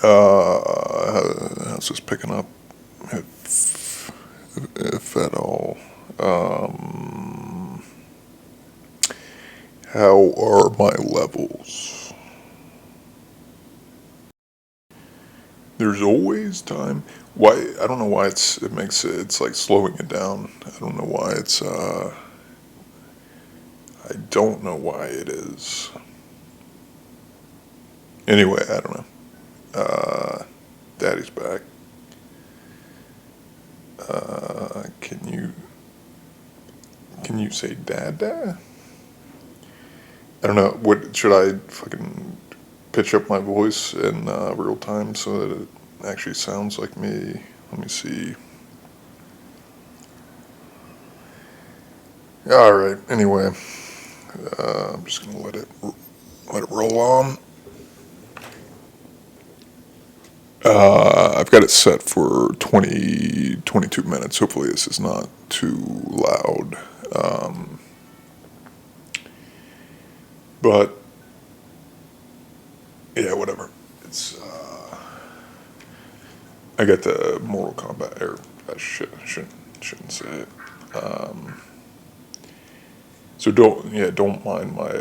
How's this picking up? If at all. How are my levels? There's always time. Why? I don't know why it's like slowing it down. I don't know why I don't know why it is. Anyway, I don't know. Daddy's back. Can you say dada? I don't know. What should I fucking pitch up my voice in real time so that it actually sounds like me? Let me see. All right. Anyway, I'm just gonna let it roll on. I've got it set for 22 minutes. Hopefully, this is not too loud. But yeah, whatever. It's I got the Mortal Kombat, or I shouldn't say it. So don't mind my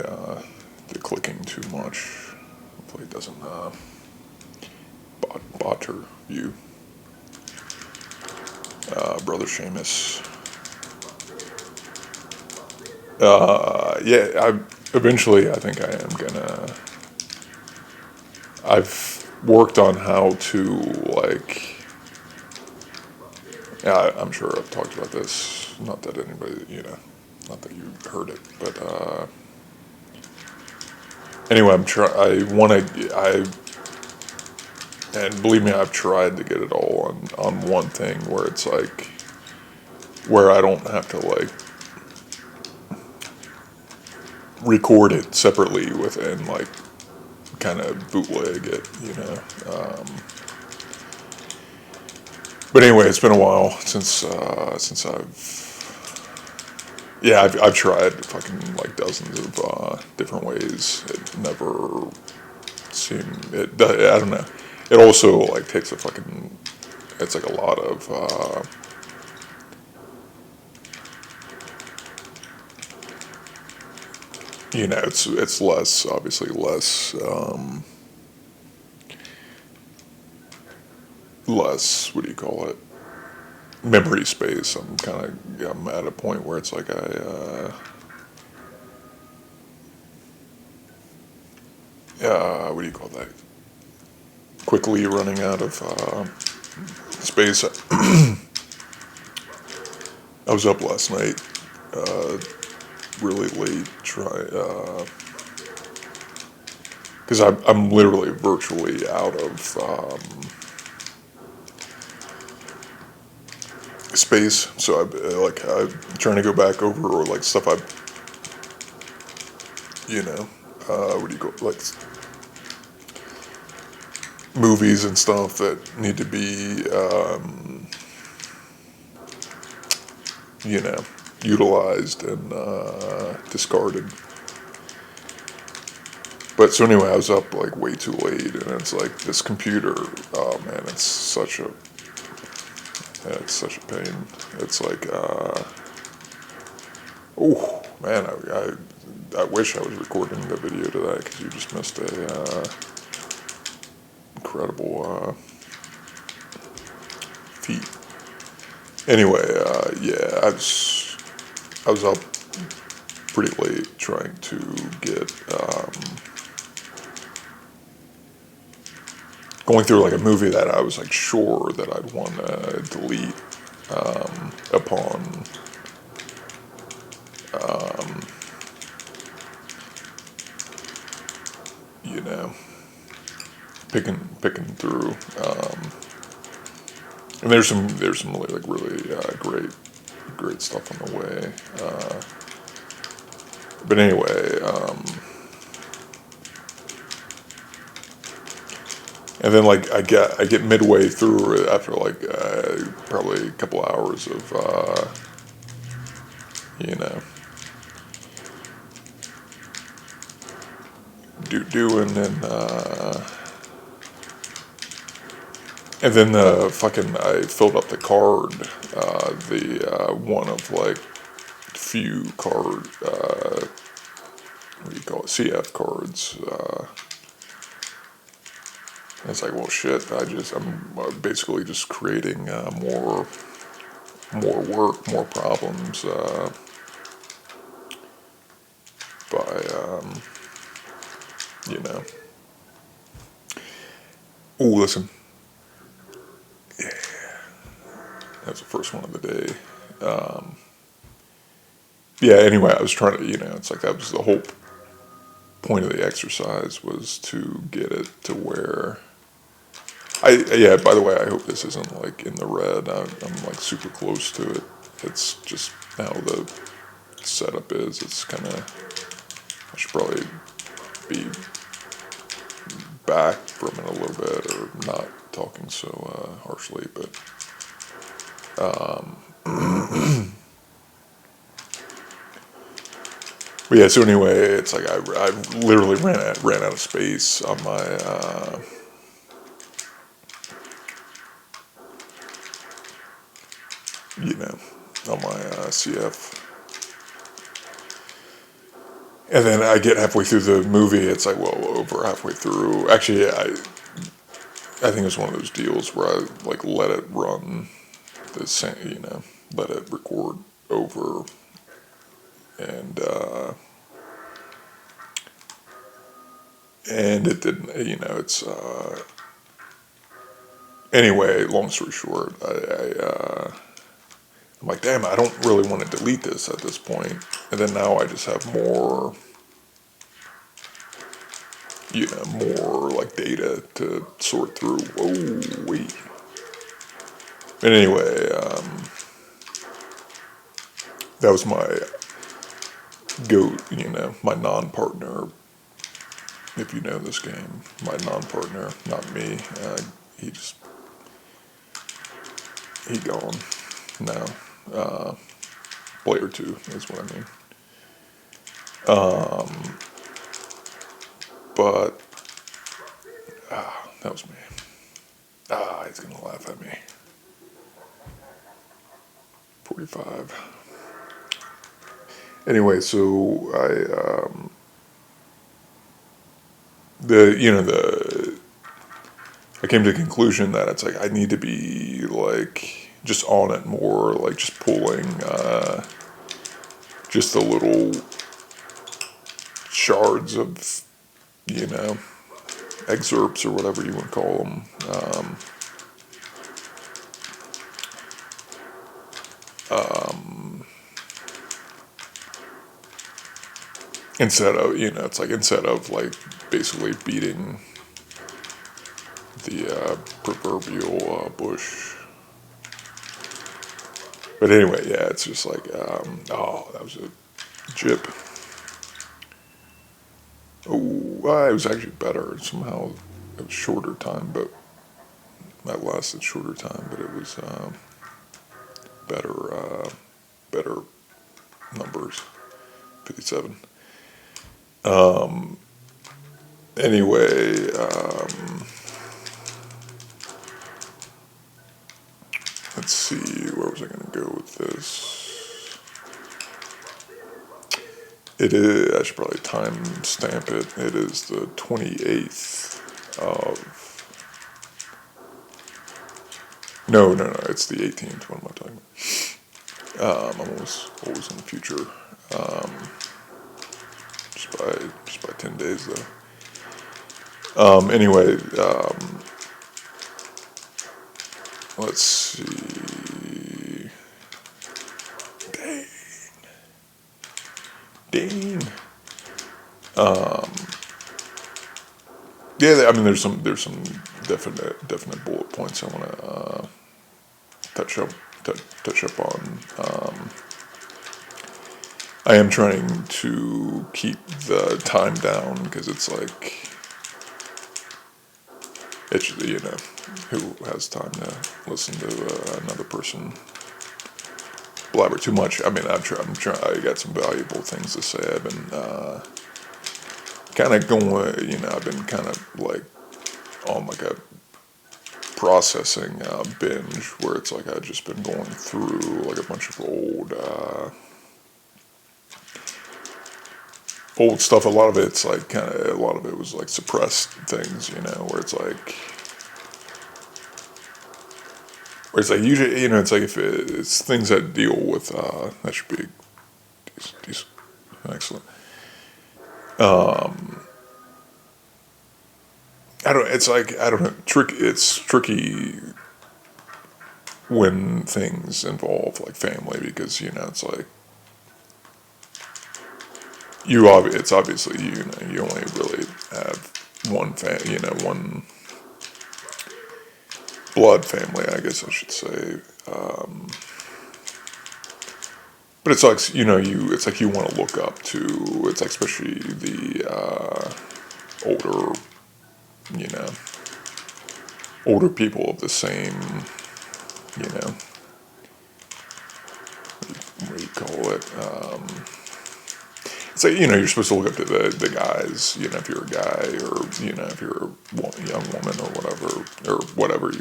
the clicking too much. Hopefully it doesn't botter you, brother Seamus. Yeah, I think I am gonna. I've worked on how to like. Yeah, I'm sure I've talked about this. Not that anybody, not that you heard it, but anyway, I want to. And believe me, I've tried to get it all on one thing where it's like, where I don't have to like record it separately within like kind of bootleg it. But anyway, it's been a while since I've tried fucking like dozens of different ways. It never seemed it. I don't know. It also like takes a fucking. It's like a lot of. It's less, obviously less. Less. What do you call it? Memory space. I'm at a point where it's like what do you call that? Quickly running out of space. I was up last night, really late. Because I'm literally virtually out of space. So I'm trying to go back over or like stuff what do you call like movies and stuff that need to be you know utilized and discarded. But so anyway, I was up like way too late, and it's like this computer. Oh man, it's such a pain. It's like oh man, I wish I was recording the video to that because you just missed a incredible feat. Anyway, yeah, I was up pretty late trying to get going through like a movie that I was like sure that I'd want to delete upon you know picking through and there's some like really great stuff on the way but anyway and then like I get midway through it after like probably a couple hours of you know doing and And then I filled up the card, one of like few card, what do you call it, CF cards. It's like, well, shit. I'm basically just creating more work, more problems by you know. Oh, listen. Yeah, that was the first one of the day. Yeah. Anyway, I was trying to, it's like that was the whole point of the exercise was to get it to where yeah, by the way, I hope this isn't like in the red. I'm like super close to it. It's just how the setup is. It's kind of, I should probably be back from it a little bit or not talking so harshly, but but yeah, so anyway, it's like I literally ran out of space on my on my CF. And then I get halfway through the movie, it's like, well, over halfway through. Actually, I think it's one of those deals where I like let it run the same, let it record over, and it didn't, it's anyway. Long story short, I'm like, damn, I don't really want to delete this at this point, and then now I just have more. More like data to sort through. Whoa, wait. But anyway, that was my my non-partner. If you know this game, my non-partner, not me. He just he gone now. Player 2 is what I mean. But that was me. He's gonna laugh at me. 45. Anyway, so I came to the conclusion that it's like I need to be like just on it more, like just pulling just the little shards of excerpts or whatever you want to call them. Instead of it's like instead of like basically beating the proverbial bush. But anyway, yeah, it's just like that was a jip. Oh, it was actually better. Somehow it was shorter time, but that lasted shorter time. But it was better numbers. 57. Anyway, let's see, where was I going to go with this? It is, I should probably time stamp it. It is the 28th of, no, it's the 18th. What am I talking about? I'm always in the future. Just by 10 days though. Anyway, let's see. Dang. Yeah, I mean, there's some definite bullet points I want to touch up on. I am trying to keep the time down because it's like it's who has time to listen to another person blabber too much. I mean, I'm trying. I got some valuable things to say. I've been kind of going. I've been kind of like on like a processing binge where it's like I've just been going through like a bunch of old stuff. A lot of it's like a lot of it was like suppressed things, where it's like usually, it's like if it's things that deal with, that should be decent, excellent. I don't know, it's tricky when things involve like family because, it's like, it's obviously, you only really have one one blood family, I guess I should say. But it's like, it's like you want to look up to, it's like especially the older, you know, older people of the same, what do you call it? It's like, you're supposed to look up to the guys, if you're a guy or, if you're a young woman or whatever whatever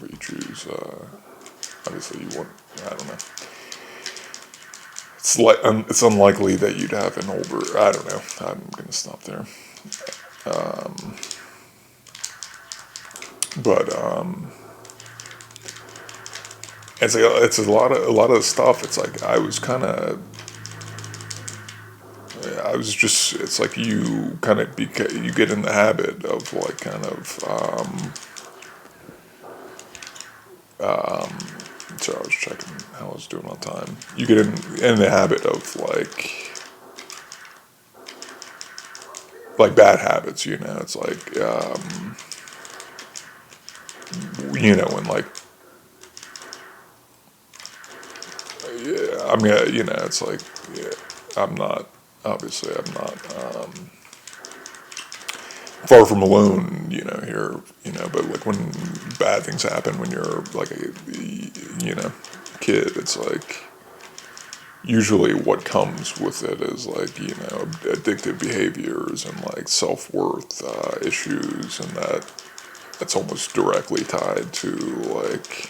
you choose. Obviously you want, I don't know. It's unlikely that you'd have an older, I don't know, I'm going to stop there. But it's a lot of stuff. It's like it's like you kind of you get in the habit of like so I was checking how I was doing on time. You get in the habit of like bad habits, it's like when like, yeah, I mean, it's like, yeah, I'm not far from alone, here, but like when bad things happen when you're like a kid, it's like, usually what comes with it is like, addictive behaviors and like self-worth issues, and that's almost directly tied to like,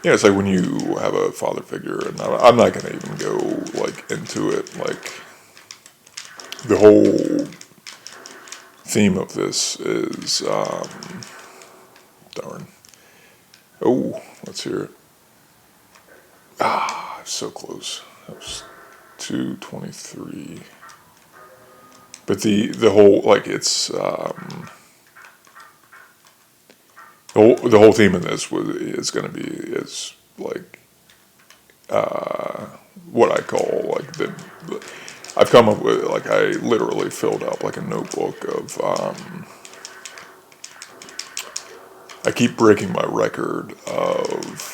it's like when you have a father figure, and I'm not going to even go like into it, like the whole theme of this is, darn, oh, let's hear it. So close. That was 2:23. But the whole, like, it's the whole theme of this is going to be like what I call like I've come up with, like, I literally filled up like a notebook of I keep breaking my record of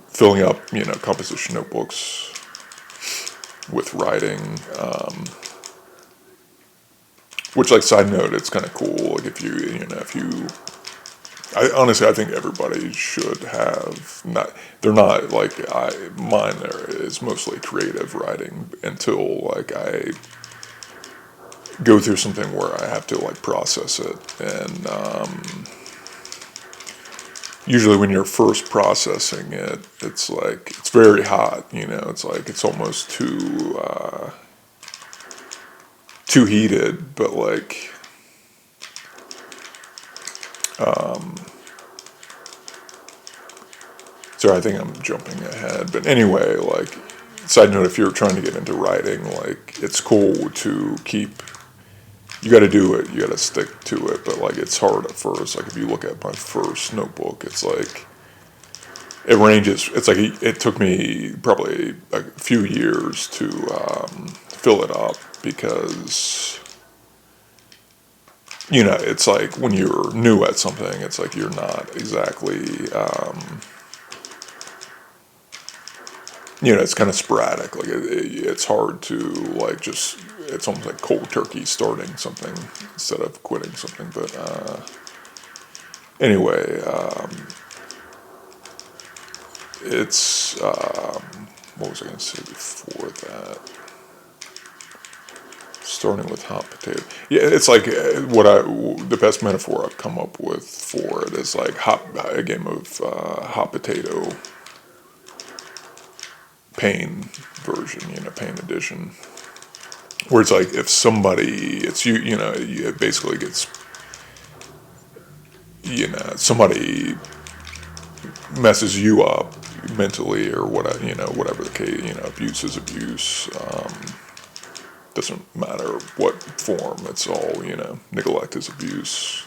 filling up composition notebooks with writing, which, like, side note, it's kind of cool, like, if you honestly, I think everybody should have, they're not, like, mine there is mostly creative writing until, like, I go through something where I have to, like, process it, and, usually when you're first processing it, it's like, it's very hot, it's like, it's almost too heated, but like, so I think I'm jumping ahead, but anyway, like, side note, if you're trying to get into writing, like, it's cool to keep, you got to do it, you got to stick to it, but like, it's hard at first. Like, if you look at my first notebook, it's like, it ranges, it's like, it took me probably a few years to fill it up, because it's like when you're new at something, it's like you're not exactly, it's kind of sporadic. Like, it's hard to, like, just, it's almost like cold turkey starting something instead of quitting something. But anyway, it's, what was I going to say before that? Starting with hot potato. Yeah, it's like the best metaphor I've come up with for it is like a game of hot potato pain version, pain edition. Where it's like if somebody, it's it basically gets, somebody messes you up mentally or whatever, whatever the case, abuse is abuse. Doesn't matter what form, it's all, neglect is abuse.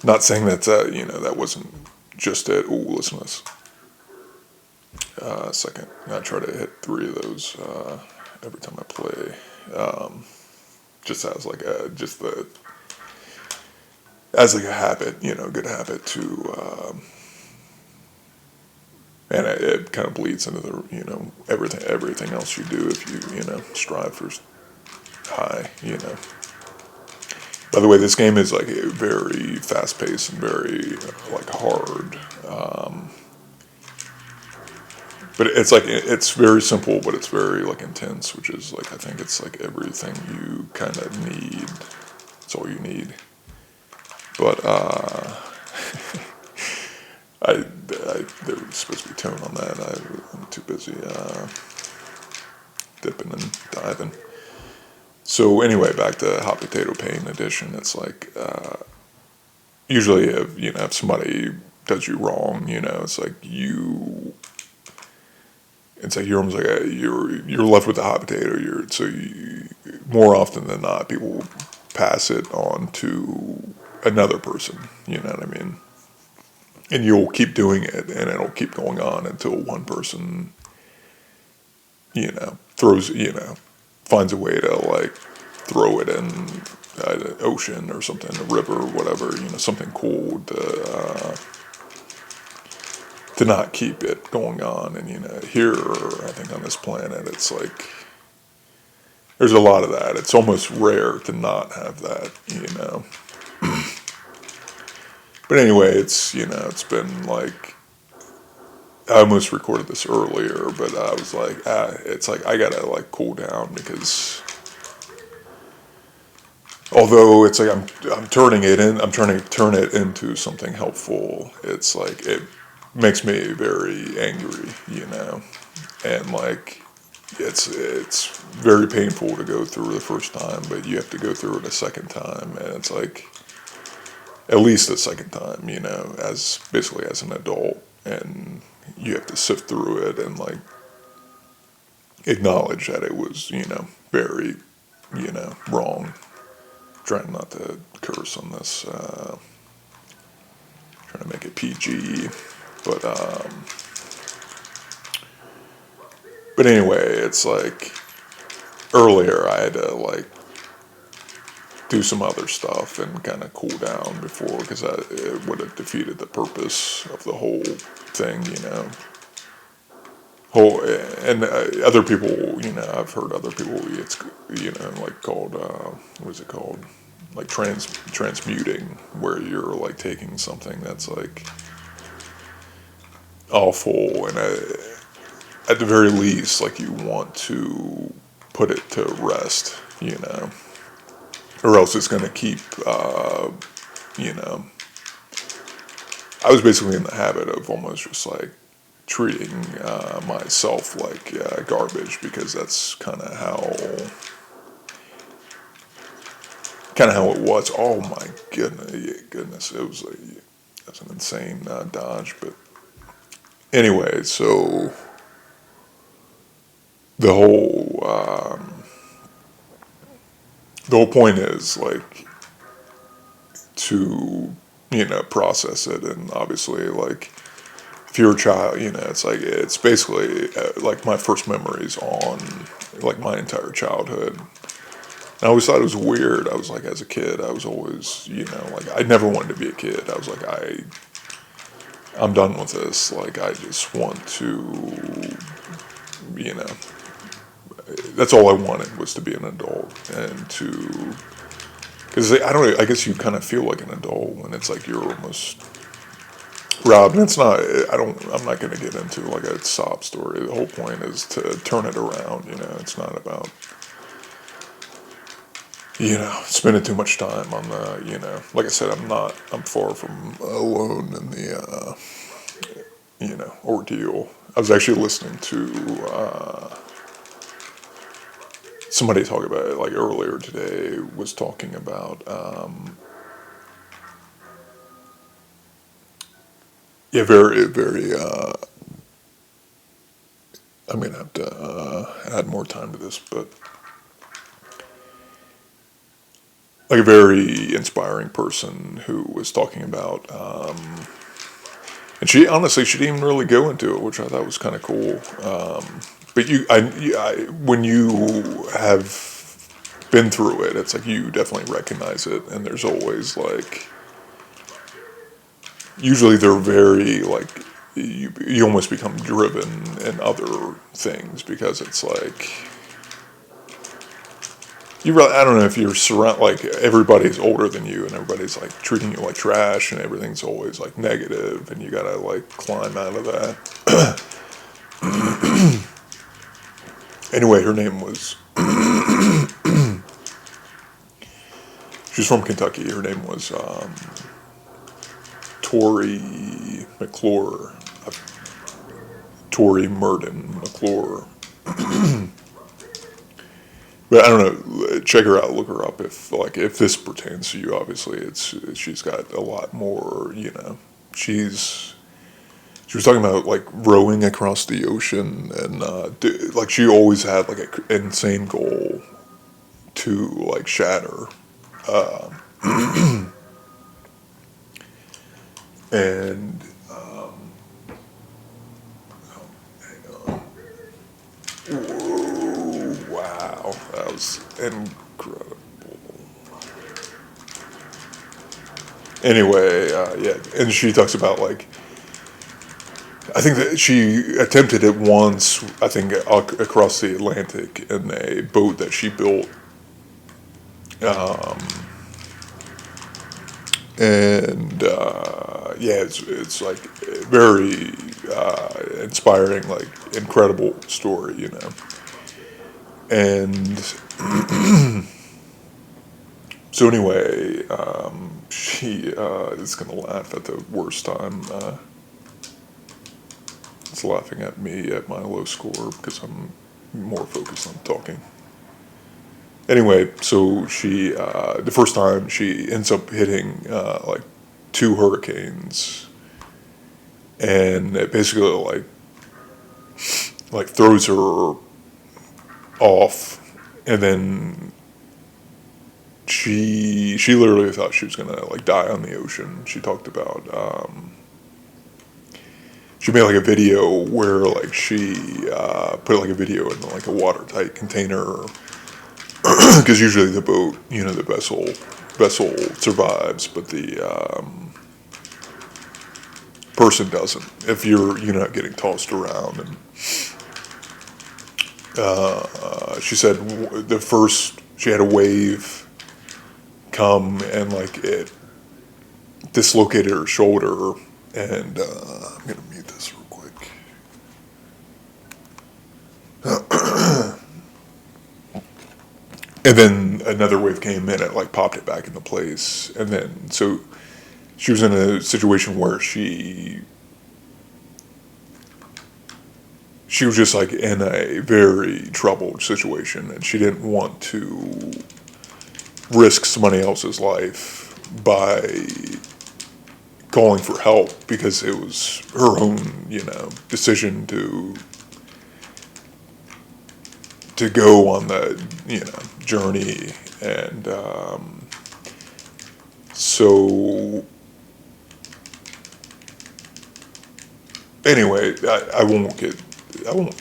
Not saying that, that wasn't just it. Ooh, listen to this. Second. I try to hit 3 of those every time I play. Just as like a habit, good habit to, and it kind of bleeds into the, everything else you do if you, strive for high, By the way, this game is like very fast paced and very like hard. But it's like, it's very simple, but it's very like intense, which is like, I think it's like everything you kind of need. It's all you need. But, there was supposed to be tone on that. I'm too busy, dipping and diving. So anyway, back to hot potato pain edition. It's like, usually if somebody does you wrong, it's like you're almost like you're left with the hot potato. More often than not, people pass it on to another person. You know what I mean? And you'll keep doing it, and it'll keep going on until one person, finds a way to like throw it in an ocean or something, a river, or whatever. Something cool to not keep it going on. And here, I think on this planet, it's like there's a lot of that. It's almost rare to not have that. But anyway, it's been like, I almost recorded this earlier, but I was like, it's like I gotta like cool down, because although it's like I'm trying to turn it into something helpful. It's like it makes me very angry, and like it's very painful to go through the first time, but you have to go through it a second time, and it's like at least a second time, as basically as an adult, and you have to sift through it and like acknowledge that it was, very, wrong. Trying not to curse on this, trying to make it PG, but anyway, it's like earlier I had to like do some other stuff and kind of cool down before, because it would have defeated the purpose of the whole thing, And other people, I've heard other people, it's, like called, what is it called? Like transmuting, where you're like taking something that's like awful, and at the very least, like you want to put it to rest, or else it's going to keep, I was basically in the habit of almost just like treating myself like garbage, because that's kind of how it was. Oh my goodness, it was like, that's an insane dodge. But anyway, so the whole point is like to process it, and obviously like if you're a child, it's basically like my first memories on like my entire childhood. And I always thought it was weird. I was like, as a kid, I was always, like I never wanted to be a kid. I was like, I'm done with this. Like I just want to, that's all I wanted, was to be an adult, and to, because I guess you kind of feel like an adult when it's like you're almost robbed. And it's not, I'm not going to get into like a sob story. The whole point is to turn it around, it's not about spending too much time on the, like I said, I'm far from alone in the, ordeal. I was actually listening to somebody talk about it, like earlier today, was talking about, yeah, very, very, I'm going to have to add more time to this, but like a very inspiring person who was talking about, and she didn't even really go into it, which I thought was kind of cool. But when you have been through it, it's like you definitely recognize it, and there's always like, usually they're very like, you almost become driven in other things because it's like, I don't know if you're like everybody's older than you and everybody's like treating you like trash and everything's always like negative and you gotta like climb out of that. Anyway, her name was, she's from Kentucky. Her name was Tori McClure, Tori Murden McClure. But I don't know. Check her out. Look her up if this pertains to you. Obviously, she's got a lot more. She was talking about like rowing across the ocean and like she always had like an insane goal to like shatter. Uh, and hang on. Whoa, wow, that was incredible. Anyway, yeah, and she talks about like I think that she attempted it once. I think across the Atlantic in a boat that she built, um, and yeah, it's like very inspiring, like incredible story, And so anyway, she is gonna laugh at the worst time. It's laughing at me at my low score because I'm more focused on talking. Anyway, so the first time she ends up hitting like two hurricanes, and it basically like throws her off, and then she literally thought she was gonna like die on the ocean. She talked about she made like a video where like she put like a video in like a watertight container because usually the boat, the vessel survives, but the person doesn't. If you're not getting tossed around, and she said the first she had a wave come and like it dislocated her shoulder, and I'm gonna mute this real quick. And then another wave came in, it like popped it back into place, and then so she was in a situation where she was just like in a very troubled situation, and she didn't want to risk somebody else's life by calling for help because it was her own, decision to go on that, journey. And so anyway, I won't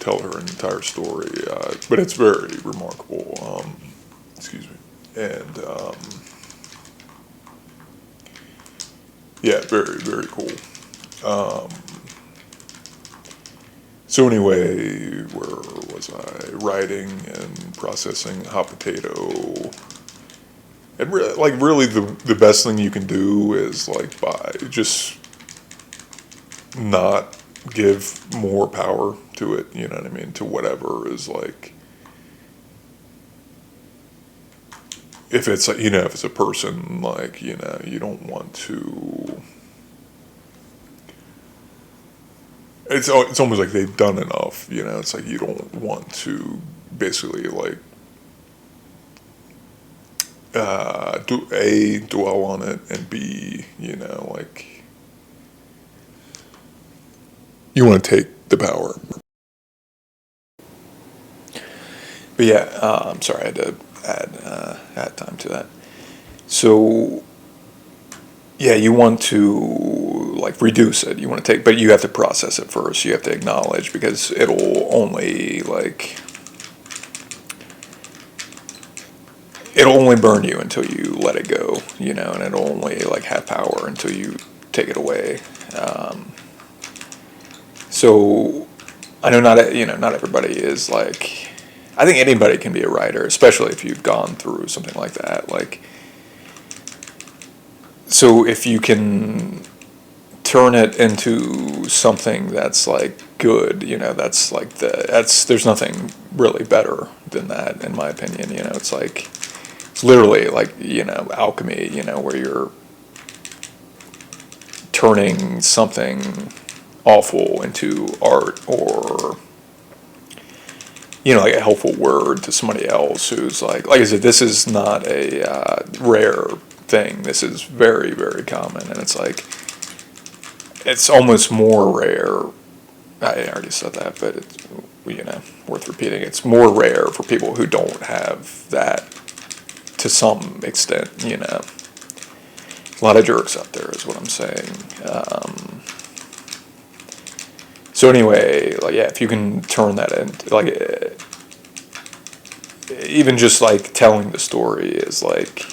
tell her an entire story, but it's very remarkable. Excuse me. And yeah, very, very cool. So anyway, where was I? Writing and processing hot potato. And really the best thing you can do is like by just not give more power to it, you know what I mean, to whatever is like, if it's like, if it's a person, like, you don't want to, it's almost like they've done enough, it's like you don't want to basically like dwell on it, and B, like you want to take the power. But yeah, I'm sorry, I had to add time to that. So yeah, you want to like reduce it. You want to take, but you have to process it first. You have to acknowledge, because it'll only burn you until you let it go, and it'll only like have power until you take it away. So I know not everybody is like. I think anybody can be a writer, especially if you've gone through something like that. Like, so if you can turn it into something that's like good, there's nothing really better than that, in my opinion. It's literally like, alchemy, where you're turning something awful into art, or like a helpful word to somebody else who's like I said, this is not a rare thing. This is very, very common, and it's like, it's almost more rare. I already said that, but it's, worth repeating. It's more rare for people who don't have that to some extent, A lot of jerks out there is what I'm saying. So anyway, like, yeah, if you can turn that into, like, even just like telling the story is like,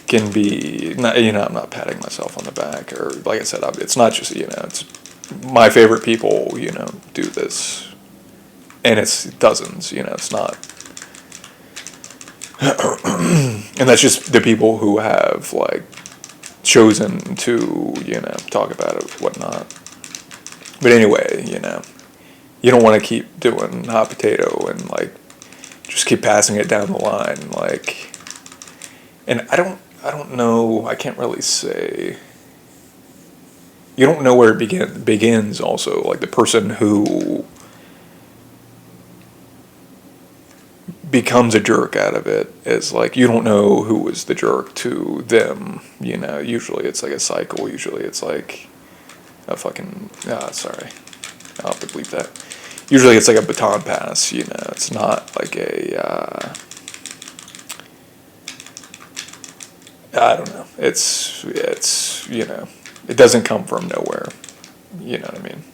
can be, not, I'm not patting myself on the back, or like I said, it's not just, it's my favorite people, do this, and it's dozens, it's not, and that's just the people who have like chosen to, talk about it, whatnot. But anyway, you don't want to keep doing hot potato and like just keep passing it down the line, like. And I don't know. I can't really say. You don't know where it begins. Also, like the person who becomes a jerk out of it is like, you don't know who was the jerk to them. Usually it's like a cycle. Usually it's like a fucking, sorry, I'll have to bleep that. Usually it's like a baton pass, it's not like a, I don't know, it's, it doesn't come from nowhere, you know what I mean?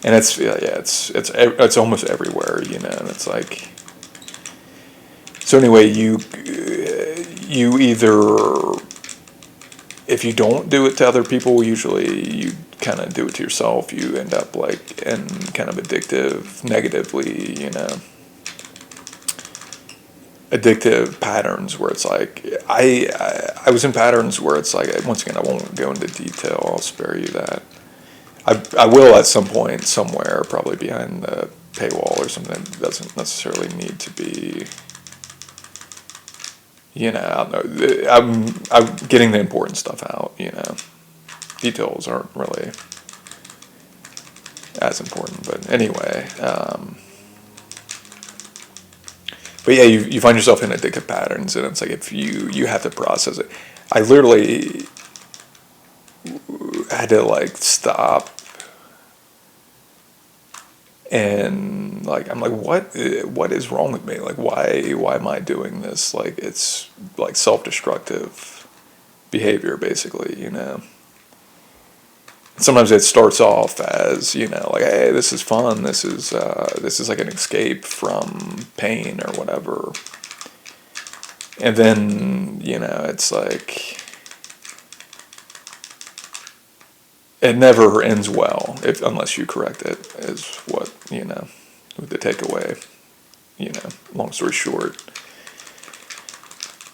And it's, yeah, it's almost everywhere, and it's like, so anyway, you either, if you don't do it to other people, usually you kind of do it to yourself. You end up like in kind of addictive, negatively, addictive patterns where it's like, I was in patterns where it's like, once again, I won't go into detail. I'll spare you that. I will at some point, somewhere, probably behind the paywall or something. That doesn't necessarily need to be, I don't know. I'm getting the important stuff out, Details aren't really as important, but anyway. But yeah, you find yourself in addictive patterns, and it's like, if you have to process it. I literally had to like stop, and like, I'm like, what is wrong with me? Like, why am I doing this? Like, it's like self-destructive behavior, basically, Sometimes it starts off as, like, hey, this is fun. This is like an escape from pain or whatever. And then, it's like, it never ends well unless you correct it, is what, with the takeaway, long story short.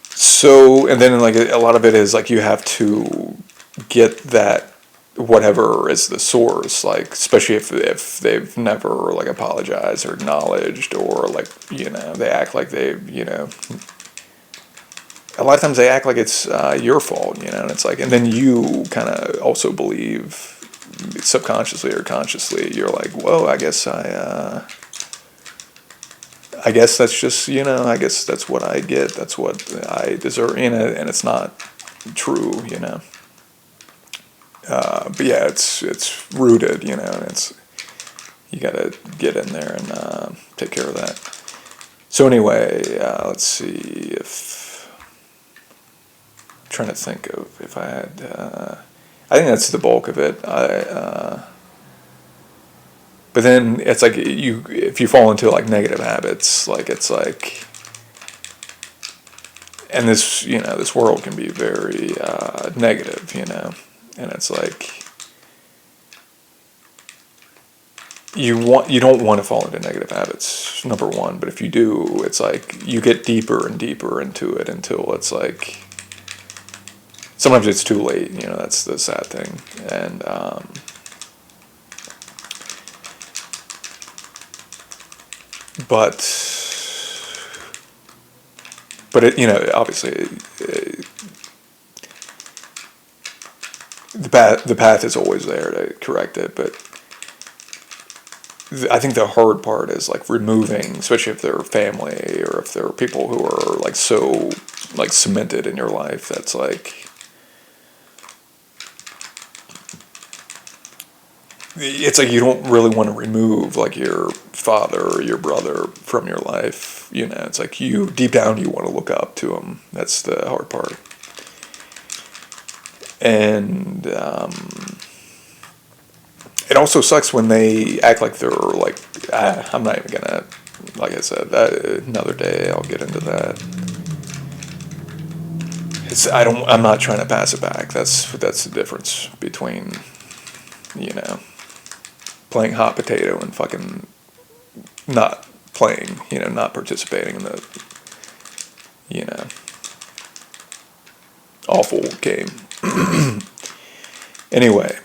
So, and then like a lot of it is like, you have to get that, whatever is the source, like, especially if they've never like apologized or acknowledged, or like, they act like they've, a lot of times they act like it's your fault, and it's like, and then you kind of also believe subconsciously or consciously, you're like, whoa, I guess that's just, I guess that's what I get, that's what I deserve, and it's not true, but yeah, it's rooted, and it's, you gotta get in there and take care of that. So anyway, let's see if, I'm trying to think of if I had, I think that's the bulk of it. But then it's like if you fall into like negative habits, like it's like, and this world can be very negative, and it's like, you don't want to fall into negative habits, number one, but if you do, it's like you get deeper and deeper into it until it's like sometimes it's too late. That's the sad thing. And but it, obviously the path is always there to correct it, but I think the hard part is like removing, especially if they're family or if there are people who are like so like cemented in your life. That's like, it's like you don't really want to remove like your father or your brother from your life. It's like you deep down you want to look up to them. That's the hard part. And it also sucks when they act like they're like, I'm not even gonna, like I said, another day I'll get into that. I'm not trying to pass it back. That's the difference between, playing hot potato and fucking not playing, not participating in the, awful game. Anyway,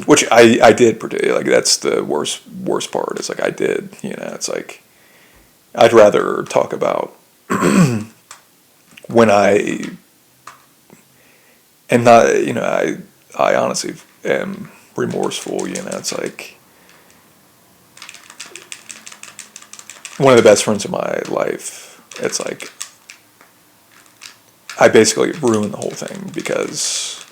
which I did predict. Like that's the worst part. It's like I did. It's like I'd rather talk about when and not. I honestly am remorseful. It's like one of the best friends of my life. It's like I basically ruined the whole thing because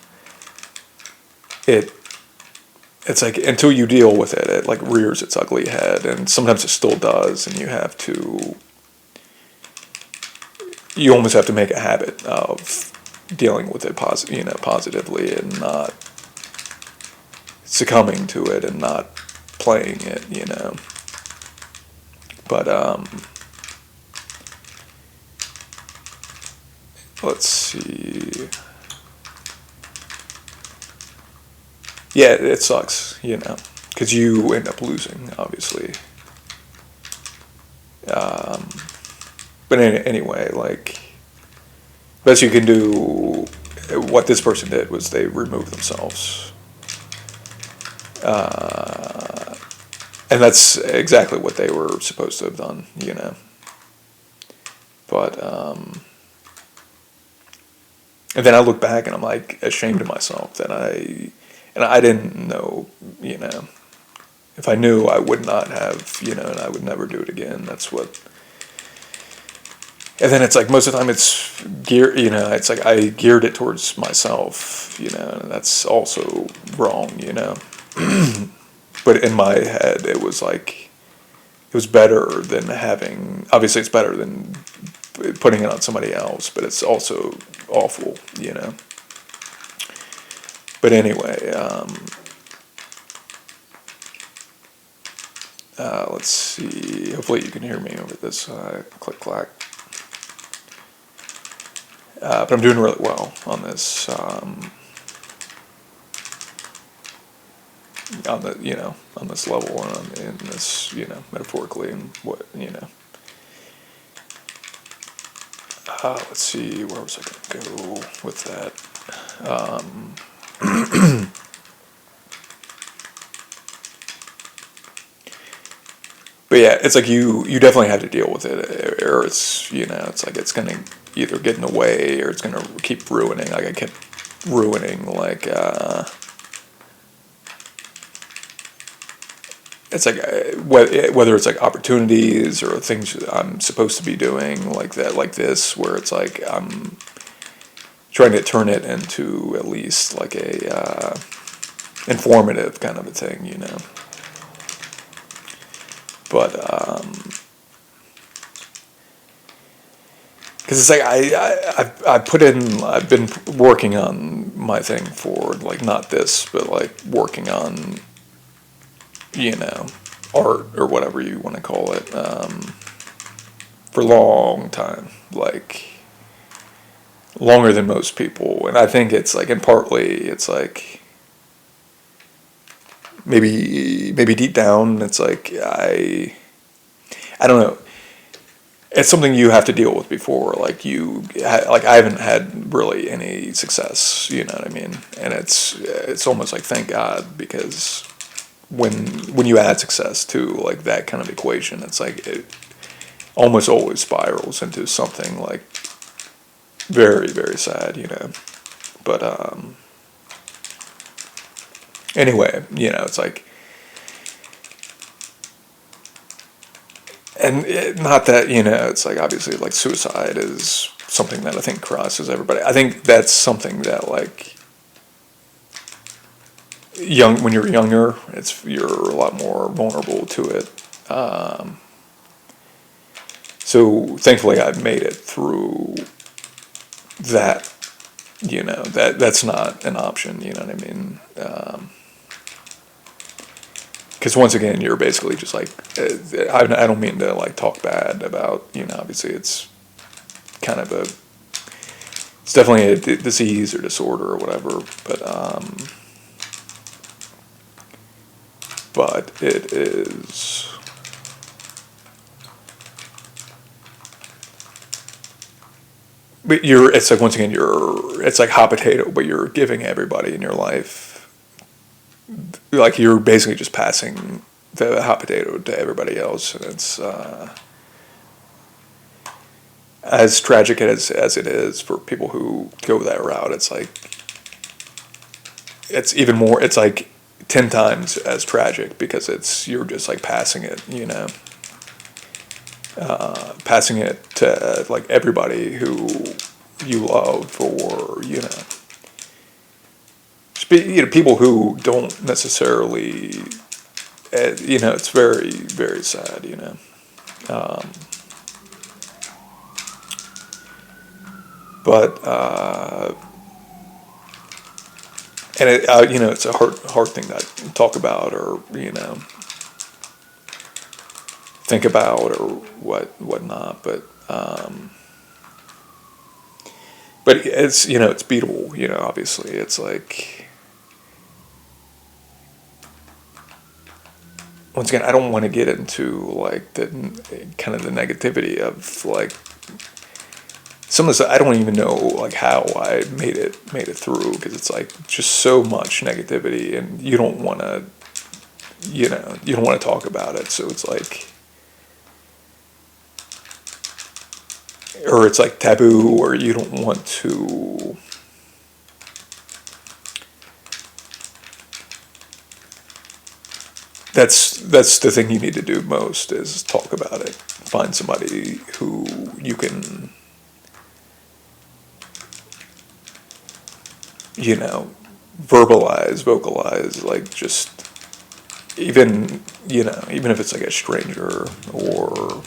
it's like until you deal with it, it like rears its ugly head, and sometimes it still does, and you almost have to make a habit of dealing with it positively and not succumbing to it and not playing it, But let's see. Yeah, it sucks, because you end up losing, obviously. But anyway, like, best you can do, what this person did was they removed themselves. And that's exactly what they were supposed to have done, But, and then I look back and I'm like ashamed of myself that I didn't know, if I knew I would not have, and I would never do it again. That's what, and then it's like most of the time it's it's like I geared it towards myself, and that's also wrong, But in my head, it was like, it was better than obviously it's better than putting it on somebody else, but it's also awful, But anyway, let's see, hopefully you can hear me over this click clack. But I'm doing really well on this, on this level and in this, metaphorically and what, let's see, where was I going to go with that? But yeah, it's like you definitely have to deal with it, or it's, it's like it's going to either get in the way or it's going to keep ruining. Like I kept ruining like it's like whether it's like opportunities or things I'm supposed to be doing like that, like this, where it's like I'm trying to turn it into at least like a informative kind of a thing, you know. But because it's like I put in, I've been working on my thing for like not this, but like working on, you know, art or whatever you want to call it, for a long time, like longer than most people. And I think it's like, and partly it's like maybe deep down it's like I don't know. It's something you have to deal with before, like like I haven't had really any success, you know what I mean? And it's almost like thank God, because when you add success to like that kind of equation, it's like it almost always spirals into something like very, very sad, you know. But anyway, you know, it's like, and not that, you know, it's like obviously like suicide is something that I think crosses everybody. I think that's something that like when you're younger, you're a lot more vulnerable to it. So thankfully I've made it through that, you know, that's not an option, you know what I mean? Because once again, you're basically just like, I don't mean to like talk bad about, you know, obviously it's kind of it's definitely a disease or disorder or whatever, but it is, but it's like, once again, it's like hot potato, but you're giving everybody in your life, like you're basically just passing the hot potato to everybody else, and it's as tragic as it is for people who go that route. It's like it's even more. It's like 10 times as tragic, because you're just like passing it, you know, passing it to like everybody who you love, or you know, you know, people who don't necessarily, you know, it's very, very sad, you know. But and you know, it's a hard thing to talk about, or you know, think about, or whatnot. But it's, you know, it's beatable. You know, obviously, it's like, once again, I don't want to get into like the kind of the negativity of like some of this. I don't even know like how I made it through, because it's like just so much negativity, and you don't want to, you know, you don't want to talk about it. So it's like, or it's like taboo, or you don't want to. That's the thing you need to do most, is talk about it. Find somebody who you can, you know, vocalize, like just even, you know, even if it's like a stranger, or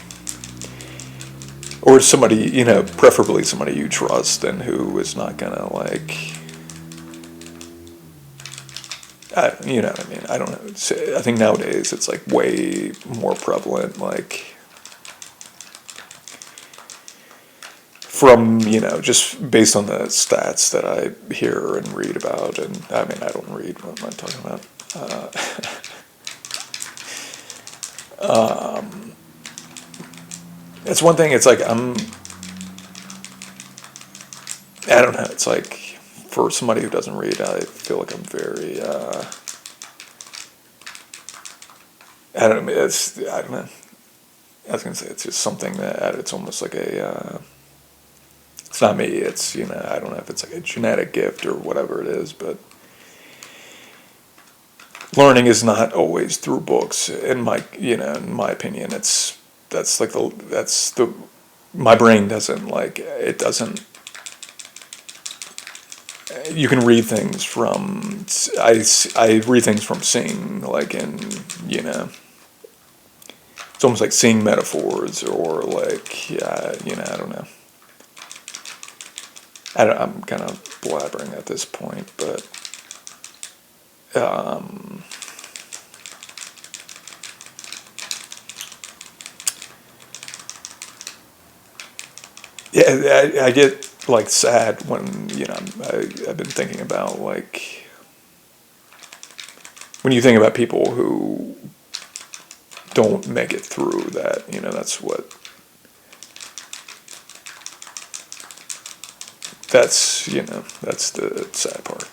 somebody, you know, preferably somebody you trust and who is not gonna like, you know what I mean? I don't know. I think nowadays it's like way more prevalent, like from, you know, just based on the stats that I hear and read about. And I mean, I don't read, what am I talking about? It's one thing, it's like I don't know, it's like, for somebody who doesn't read, I feel like I'm very, I don't know, I don't know. I was gonna say it's just something that it's almost like a It's not me. It's, I don't know if it's like a genetic gift or whatever it is, but learning is not always through books. In my opinion, my brain doesn't like, it doesn't, you can read things from, I read things from seeing, like it's almost like seeing metaphors or like, I don't know. I'm kind of blabbering at this point, but yeah, I get like sad when I've been thinking about like when you think about people who don't make it through that. That's the sad part.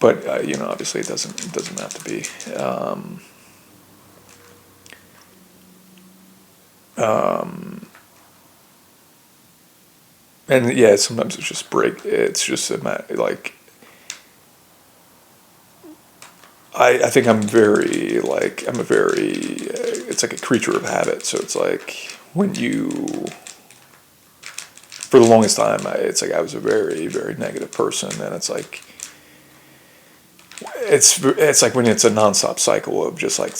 But obviously it doesn't have to be. And yeah, sometimes it's just It's just like I think I'm very like I'm a very it's like a creature of habit. So it's like when you for the longest time it's like I was a very very negative person, and it's like when it's a nonstop cycle of just like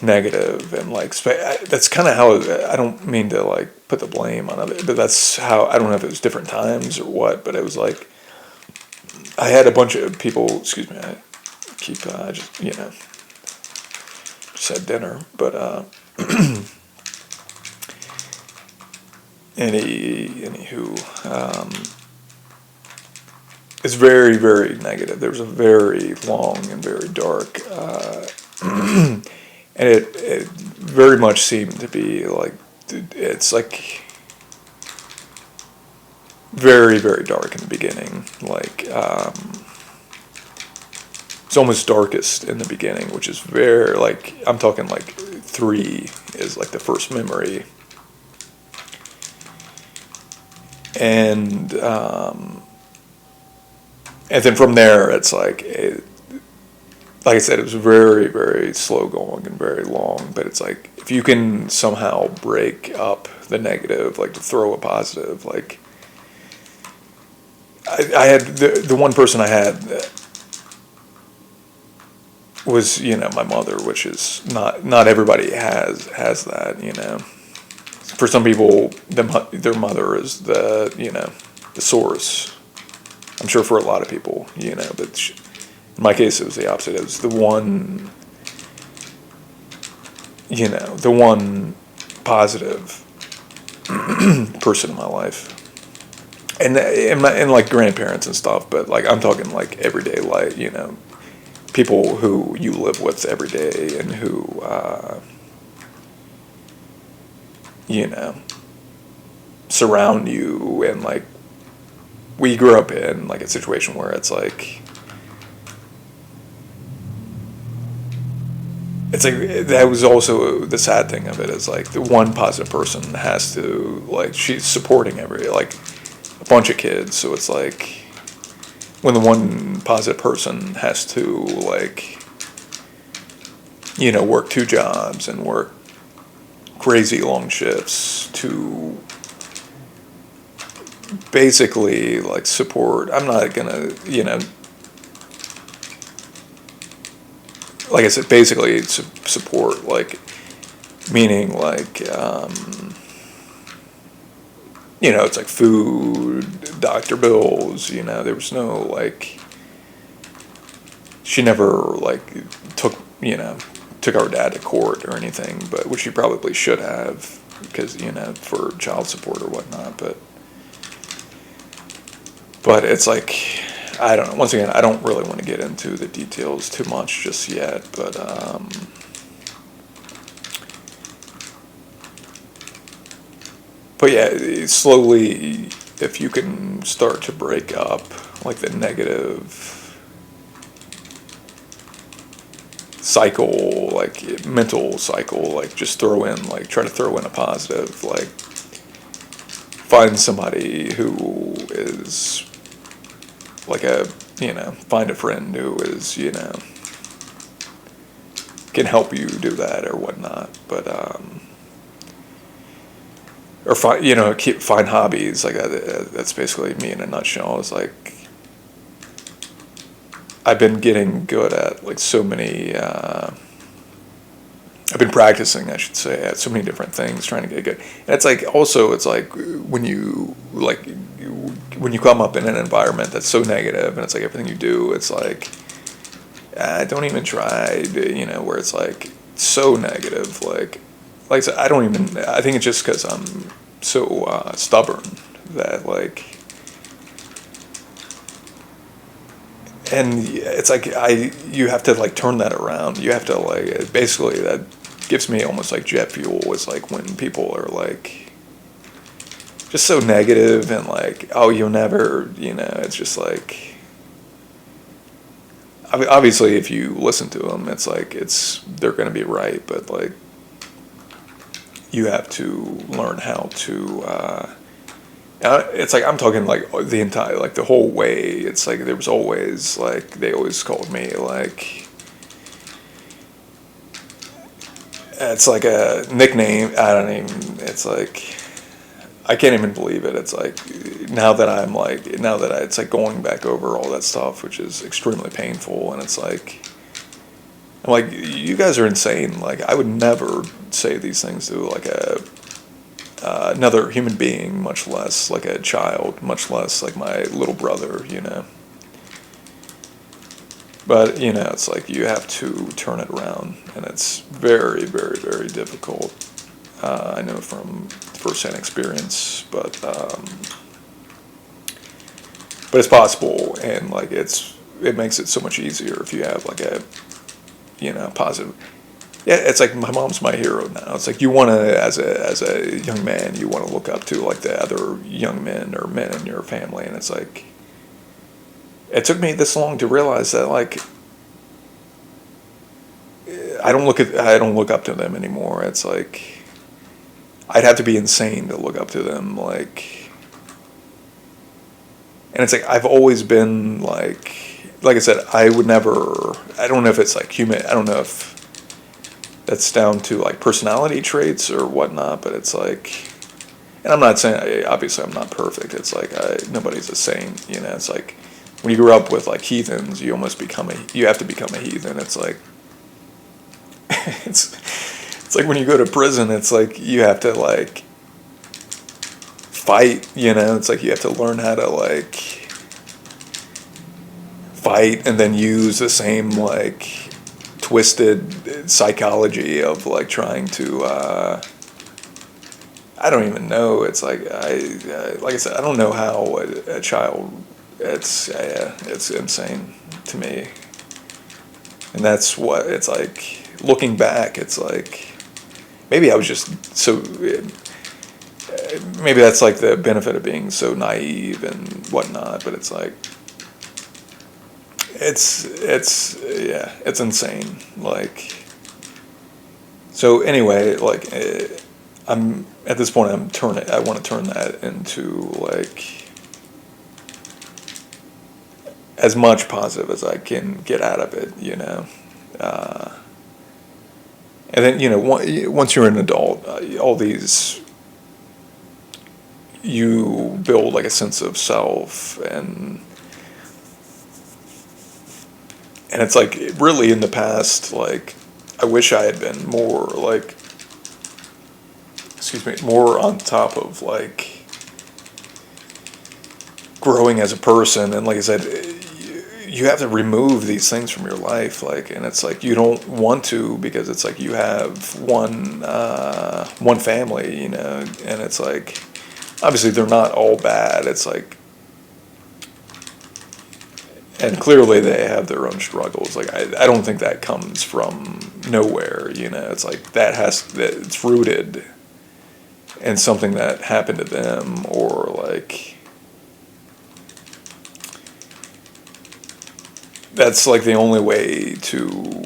negative and like that's kind of how I don't mean to like put the blame on it, but that's how I don't know if it was different times or what, but it was like I had a bunch of people. Excuse me, I keep just had dinner, but anywho, it's very very negative. There was a very long and very dark. And it very much seemed to be like it's like very very dark in the beginning, like it's almost darkest in the beginning, which is very like I'm talking like 3 is like the first memory, and then from there it's like I said, it was very, very slow going and very long. But it's like if you can somehow break up the negative, like to throw a positive, like I had the one person I had was my mother, which is not everybody has that. For some people, their mother is the source. I'm sure for a lot of people, but. In my case, it was the opposite. It was the one, the one positive person in my life, and like grandparents and stuff. But like I'm talking like everyday life, people who you live with every day and who, surround you, and like we grew up in like a situation where it's like. It's like that was also the sad thing of it is like the one positive person has to like she's supporting like a bunch of kids, so it's like when the one positive person has to like work 2 jobs and work crazy long shifts to basically like support. I'm not gonna like I said, basically support, like, meaning like, it's like food, doctor bills, there was no like, she never like took our dad to court or anything, but which she probably should have because, for child support or whatnot, but it's like, I don't know. Once again, I don't really want to get into the details too much just yet, but yeah, slowly, if you can start to break up like the negative cycle, like mental cycle, like just throw in, like try to throw in a positive, like find somebody who is like find a friend who is, can help you do that or whatnot. But or find hobbies like that. That's basically me in a nutshell. It's like I've been getting good at like so many. I've been practicing, I should say, at so many different things, trying to get good. And it's like also, it's like when you come up in an environment that's so negative, and it's like everything you do, it's like don't even try, where it's like so negative. Like I said, I don't even. I think it's just because I'm so stubborn that like. And it's like you have to like turn that around. You have to like basically that gives me almost like jet fuel. Is like when people are like just so negative and like, oh, you'll never, it's just like obviously if you listen to them, it's like they're going to be right, but like you have to learn how to. It's like I'm talking like the entire, like the whole way. It's like there was always like they always called me like it's like a nickname. I don't even. It's like I can't even believe it. It's like now that it's like going back over all that stuff, which is extremely painful, and it's like I'm like you guys are insane. Like I would never say these things to like another human being, much less like a child, much less like my little brother, But, it's like you have to turn it around, and it's very, very, very difficult. I know from firsthand experience, but it's possible, and like it makes it so much easier if you have like a, positive. Yeah, it's like my mom's my hero now. It's like you want to, as a young man, you want to look up to like the other young men or men in your family, and it's like it took me this long to realize that like I don't look up to them anymore. It's like I'd have to be insane to look up to them, like, and it's like I've always been like I said, I would never. I don't know if it's like human. I don't know if that's down to like personality traits or whatnot, but it's like, and I'm not saying, obviously I'm not perfect. It's like nobody's a saint, It's like when you grow up with like heathens, you have to become a heathen. It's like it's like when you go to prison, it's like you have to like fight, It's like you have to learn how to like fight and then use the same like twisted psychology of like trying to I don't even know. It's like like I said, I don't know how a child. It's insane to me, and that's what it's like. Looking back, it's like maybe I was just so. Maybe that's like the benefit of being so naive and whatnot, but it's like it's insane. Like so anyway, like I'm at this point. I want to turn that into like as much positive as I can get out of it, and then once you're an adult, all these you build like a sense of self, and it's like really in the past, like I wish I had been more like, excuse me, more on top of like growing as a person, and like I said, you have to remove these things from your life, like, and it's like you don't want to because it's like you have one family, and it's like obviously they're not all bad. It's like, and clearly they have their own struggles. Like I don't think that comes from nowhere, It's like it's rooted in something that happened to them, or like that's like the only way to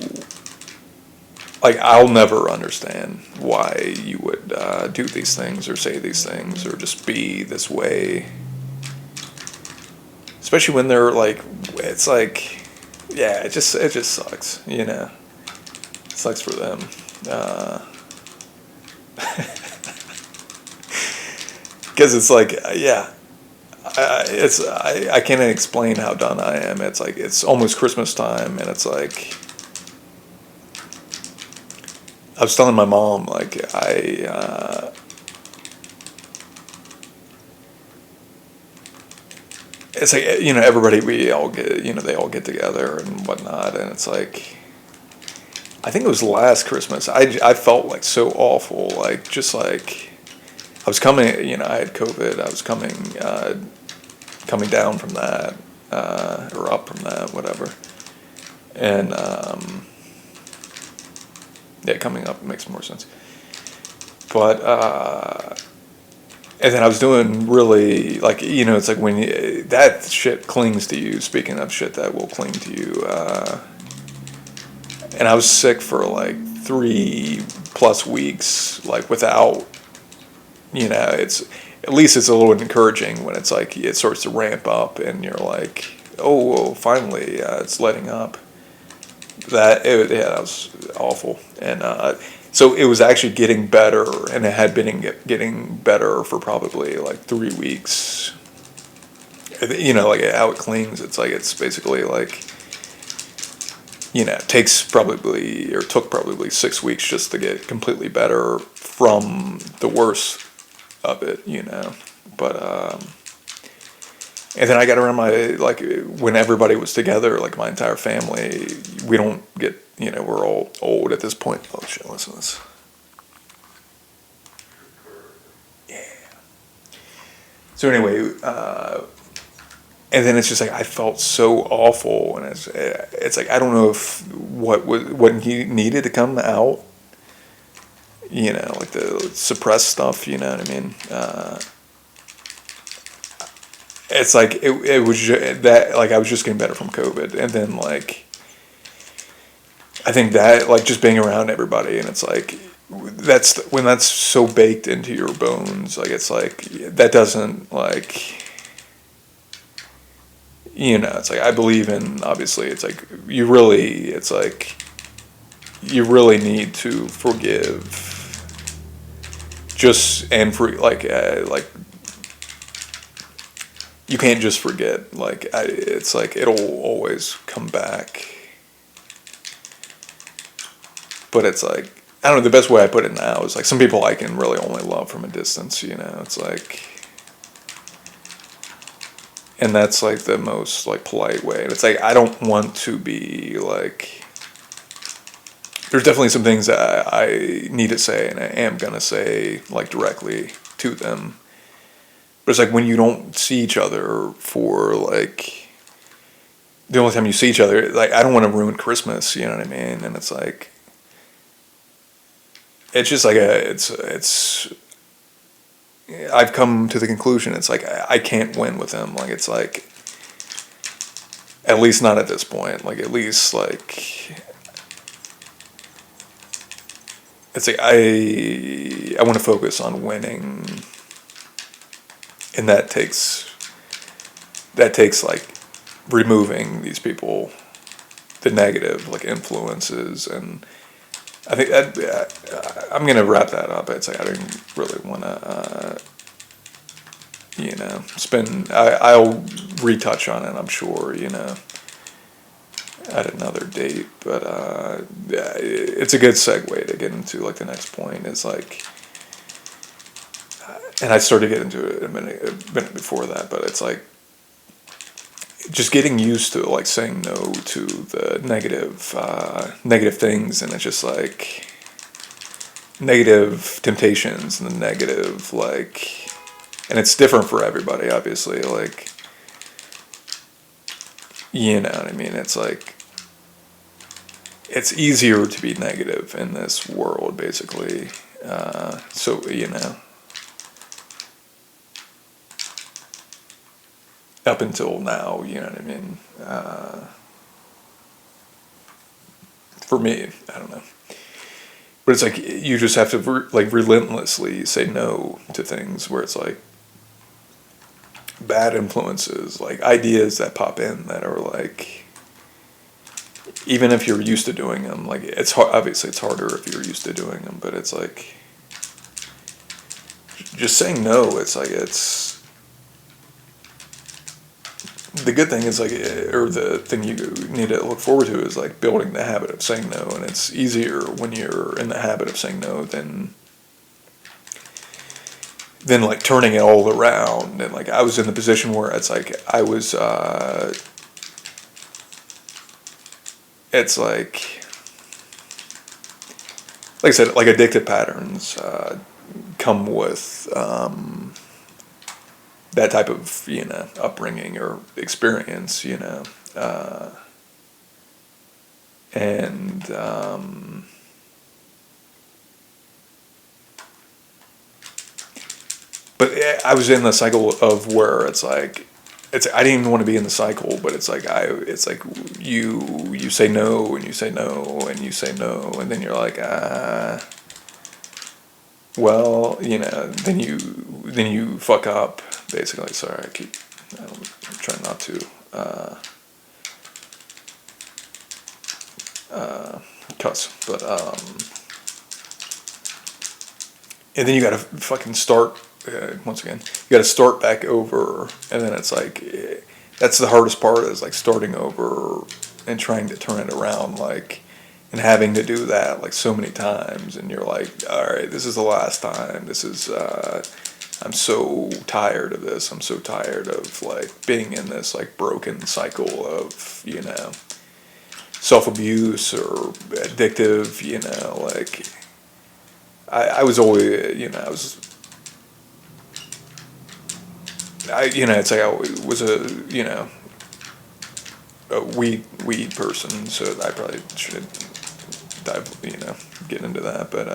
like, I'll never understand why you would do these things or say these things or just be this way. Especially when they're like, it's like, yeah, it just sucks, you know. It sucks for them. Because it's like, yeah, I can't explain how done I am. It's like it's almost Christmas time, and it's like I was telling my mom, like it's like, you know, everybody, we all get, you know, they all get together and whatnot, and it's like I think it was last Christmas. I felt like so awful, like just like I was coming, you know, I had COVID. I was coming down from that, or up from that, whatever. And yeah, coming up makes more sense. But and then I was doing really, like, you know, it's like when that shit clings to you. Speaking of shit that will cling to you, and I was sick for like 3+ weeks, like without, you know, it's at least it's a little encouraging when it's like it starts to ramp up and you're like, oh, well, finally, it's letting up. Yeah, that was awful. And so it was actually getting better, and it had been getting better for probably like 3 weeks. You know, like how it clings. It's like it's basically like, you know, it took probably 6 weeks just to get completely better from the worst of it, you know. But and then I got around my, like, when everybody was together, like my entire family, we don't get, you know, we're all old at this point. Oh shit, listen to this. Yeah. So anyway, and then it's just like I felt so awful, and it's like I don't know if what he needed to come out, you know, like the suppressed stuff, you know what I mean? It's like it was that, like, I was just getting better from COVID, and then like I think that, like, just being around everybody, and it's like that's when that's so baked into your bones, like it's like that doesn't, like, you know, it's like I believe in, obviously it's like it's like you really need to forgive, just, and for like you can't just forget, like it's like it'll always come back. But it's like, I don't know, the best way I put it now is like some people I can really only love from a distance, you know. It's like, and that's like the most like polite way. And it's like I don't want to be like, there's definitely some things that I need to say and I am gonna say, like, directly to them. But it's like when you don't see each other for like the only time you see each other, like I don't want to ruin Christmas, you know what I mean? And it's like it's just like it's I've come to the conclusion it's like I can't win with him. Like it's like, at least not at this point. Like at least like it's like I want to focus on winning, and that takes like removing these people, the negative like influences. And I think I'm gonna wrap that up. It's like I didn't really want to, you know, spend. I'll retouch on it, I'm sure, you know, at another date. But yeah, it's a good segue to get into like the next point. Is like, and I started getting into it a minute before that, but it's like just getting used to like saying no to the negative things, and it's just like negative temptations and the negative, like, and it's different for everybody, obviously, like, you know what I mean? It's like it's easier to be negative in this world, basically. So, you know, up until now, you know what I mean? For me, I don't know. but it's like you just have to like relentlessly say no to things where it's like bad influences, like ideas that pop in that are like, even if you're used to doing them, like it's hard, obviously it's harder if you're used to doing them, but it's like just saying no. It's like it's the good thing is like, or the thing you need to look forward to is like building the habit of saying no, and it's easier when you're in the habit of saying no than like turning it all around. And like I was in the position where it's like I was it's like I said, like addictive patterns come with that type of, you know, upbringing or experience, you know, and but I was in the cycle of where it's like, I didn't even want to be in the cycle, but it's like you say no and you say no and you say no, and then you're like, well, you know, then you fuck up basically. Sorry, I'm trying not to cuss, but and then you got to fucking start once again. You got to start back over, and then it's like that's the hardest part, is like starting over and trying to turn it around, like, and having to do that like so many times, and you're like, all right, this is the last time. This is I'm so tired of this. I'm so tired of like being in this like broken cycle of, you know, self-abuse or addictive, you know, like I was always, you know, you know, it's like I was a, you know, a weed person, so I probably should dive, you know, get into that, but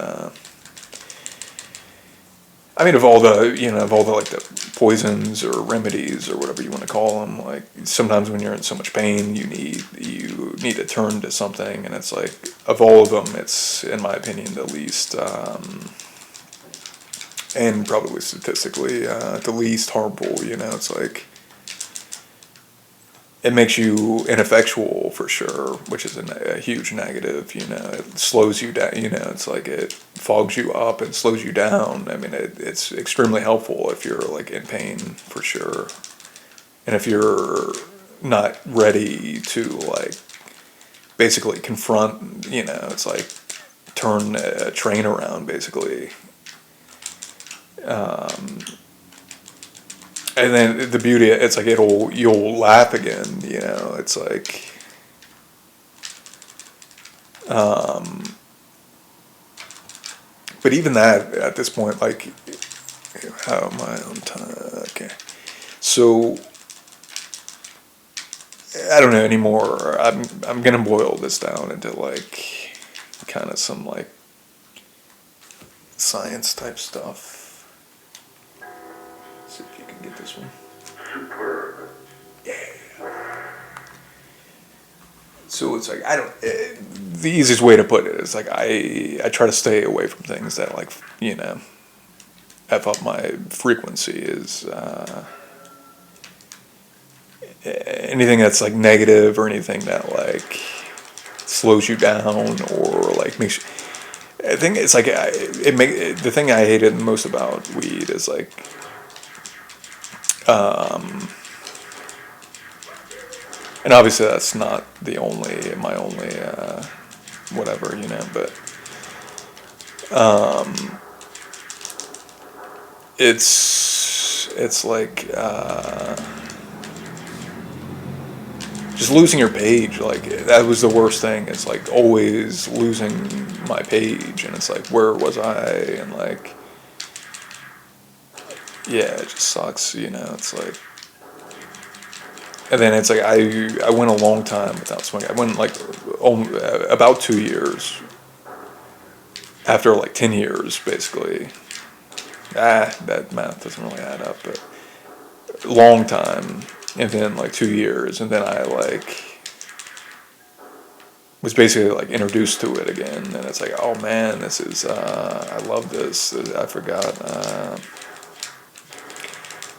I mean, of all the, you know, like the poisons or remedies or whatever you want to call them, like sometimes when you're in so much pain, you need to turn to something, and it's like of all of them, it's, in my opinion, the least, and probably statistically the least harmful. You know, it's like it makes you ineffectual for sure, which is a huge negative. You know, it slows you down. You know, it's like it fogs you up and slows you down. I mean, it's extremely helpful if you're like in pain for sure, and if you're not ready to like basically confront. You know, it's like turn a train around basically. And then the beauty, it's like you'll laugh again, you know, it's like, but even that, at this point, like, how am I on time? Okay. So, I don't know anymore. I'm gonna boil this down into, like, kind of some, like, science type stuff. Let's see if you can get this one. Superb. Yeah. So it's like, the easiest way to put it is like I try to stay away from things that, like, you know, F up my frequency. Is anything that's like negative or anything that like slows you down or like makes you, I think it's like the thing I hated most about weed is like and obviously that's not my only whatever, you know, but it's like just losing your page. Like that was the worst thing. It's like always losing my page, and it's like, where was I? And like, yeah, it just sucks, you know. It's like, and then it's like I went a long time without smoking. I went like about 2 years after like 10 years basically. That math doesn't really add up, but long time, and then like 2 years, and then I like was basically like introduced to it again, and it's like, oh man, this is I love this. I forgot.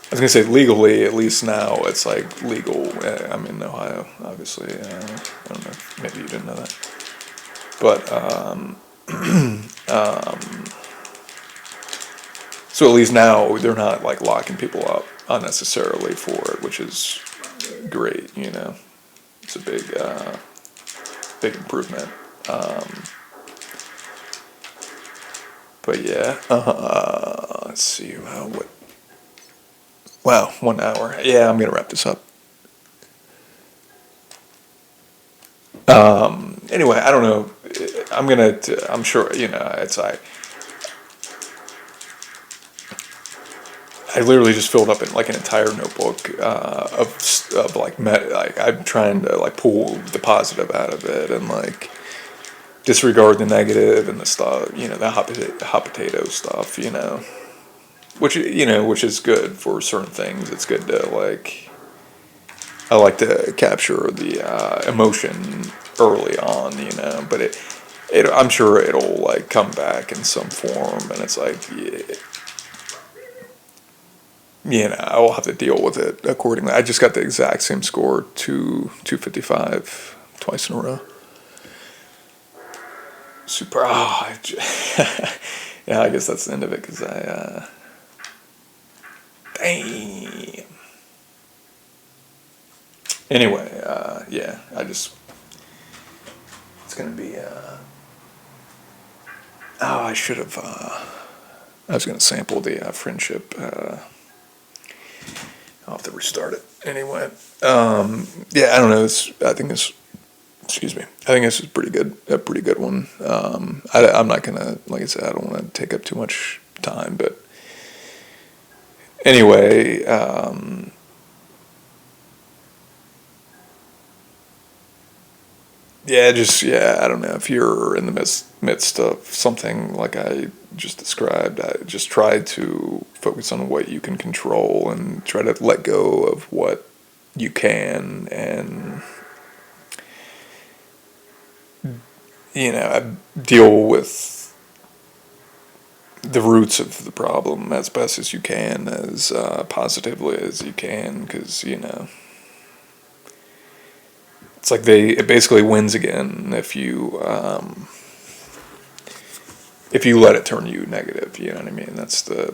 I was gonna say legally, at least now it's like legal. I'm in Ohio, obviously. I don't know. Maybe you didn't know that, but so at least now they're not like locking people up unnecessarily for it, which is great. It's a big improvement. But yeah, let's see what. Wow, 1 hour. Yeah, I'm gonna wrap this up. Anyway, I don't know. I'm sure it's I literally just filled up like an entire notebook of like I'm trying to like pull the positive out of it and like disregard the negative and the stuff, the hot potato stuff, which is good for certain things. It's good to like, I like to capture the emotion early on, but I'm sure it'll like come back in some form, and it's like, I'll have to deal with it accordingly. I just got the exact same score, 255, twice in a row. Super. Yeah, I guess that's the end of it because damn. Anyway, yeah, it's gonna be. I should have. I was gonna sample the friendship. I'll have to restart it anyway. Yeah, I don't know. I think this. Excuse me. I think this is pretty good. A pretty good one. I'm not gonna, like I said, I don't want to take up too much time, but anyway, yeah. I don't know if you're in the midst of something like I just described. I just try to focus on what you can control and try to let go of what you can, and deal with the roots of the problem as best as you can, as positively as you can, because it's like it basically wins again if you let it turn you negative. You know what I mean? That's the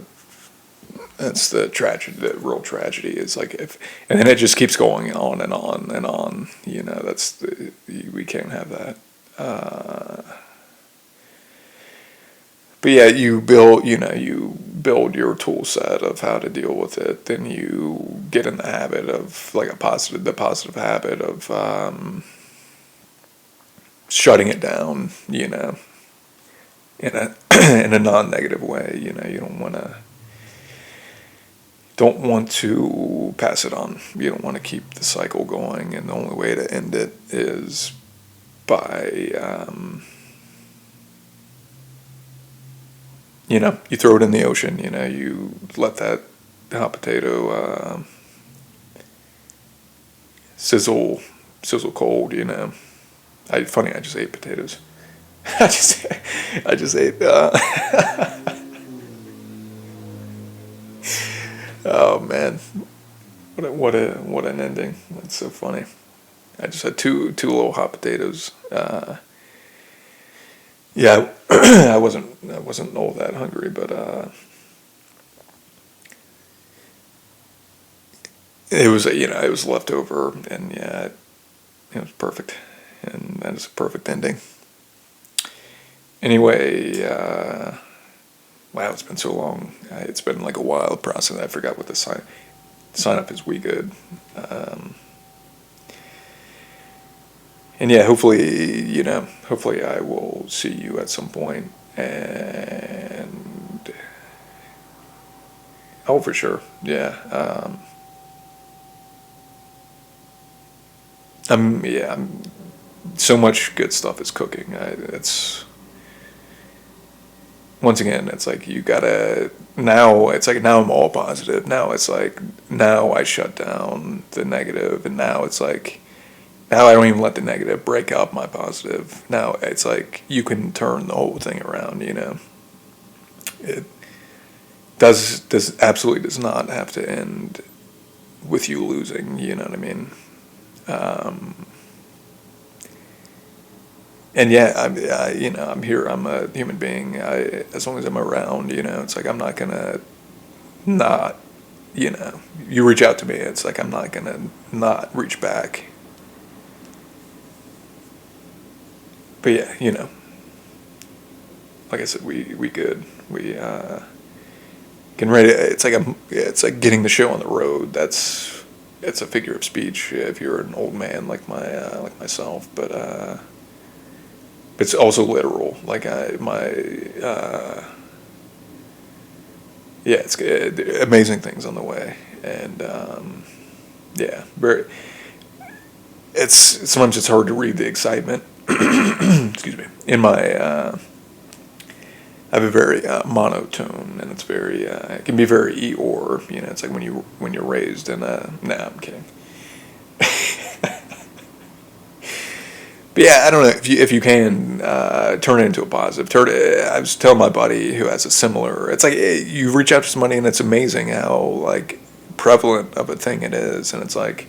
tragedy. The real tragedy is like and then it just keeps going on and on and on. We can't have that. But yeah, you build your tool set of how to deal with it. Then you get in the habit of like the positive habit of shutting it down. In a in a non-negative way. You don't want to pass it on. You don't want to keep the cycle going, and the only way to end it is by you throw it in the ocean. You let that hot potato sizzle cold. I just ate potatoes. I just ate. Oh man, what an ending! That's so funny. I just had two little hot potatoes. Yeah, I wasn't all that hungry, but it was leftover, and yeah, it was perfect, and that is a perfect ending. Anyway, wow, it's been so long. It's been like a wild process. I forgot what the sign up is. We good. And yeah, hopefully I will see you at some point, and for sure, yeah. I'm so much good stuff is cooking. It's once again, it's like you gotta now. It's like now I'm all positive. Now it's like now I shut down the negative, and now it's like now I don't even let the negative break up my positive. Now it's like you can turn the whole thing around, you know. It absolutely does not have to end with you losing, you know what I mean? And yeah, you know, I'm here. I'm a human being. As long as I'm around, you know, it's like I'm not gonna not, you know, you reach out to me. It's like I'm not gonna not reach back. But yeah, you know, like I said, we good. We getting ready. It's like getting the show on the road. It's a figure of speech if you're an old man like myself, but it's also literal. Like yeah, it's amazing things on the way, and yeah, very. It's sometimes it's hard to read the excitement. Excuse me. In my I have a very monotone, and it's very it can be very Eeyore. You know, it's like when you're raised in a. Nah, I'm kidding. But yeah, I don't know if you can turn it into a positive. I was telling my buddy who has a similar. It's like you reach out to somebody and it's amazing how like prevalent of a thing it is, and it's like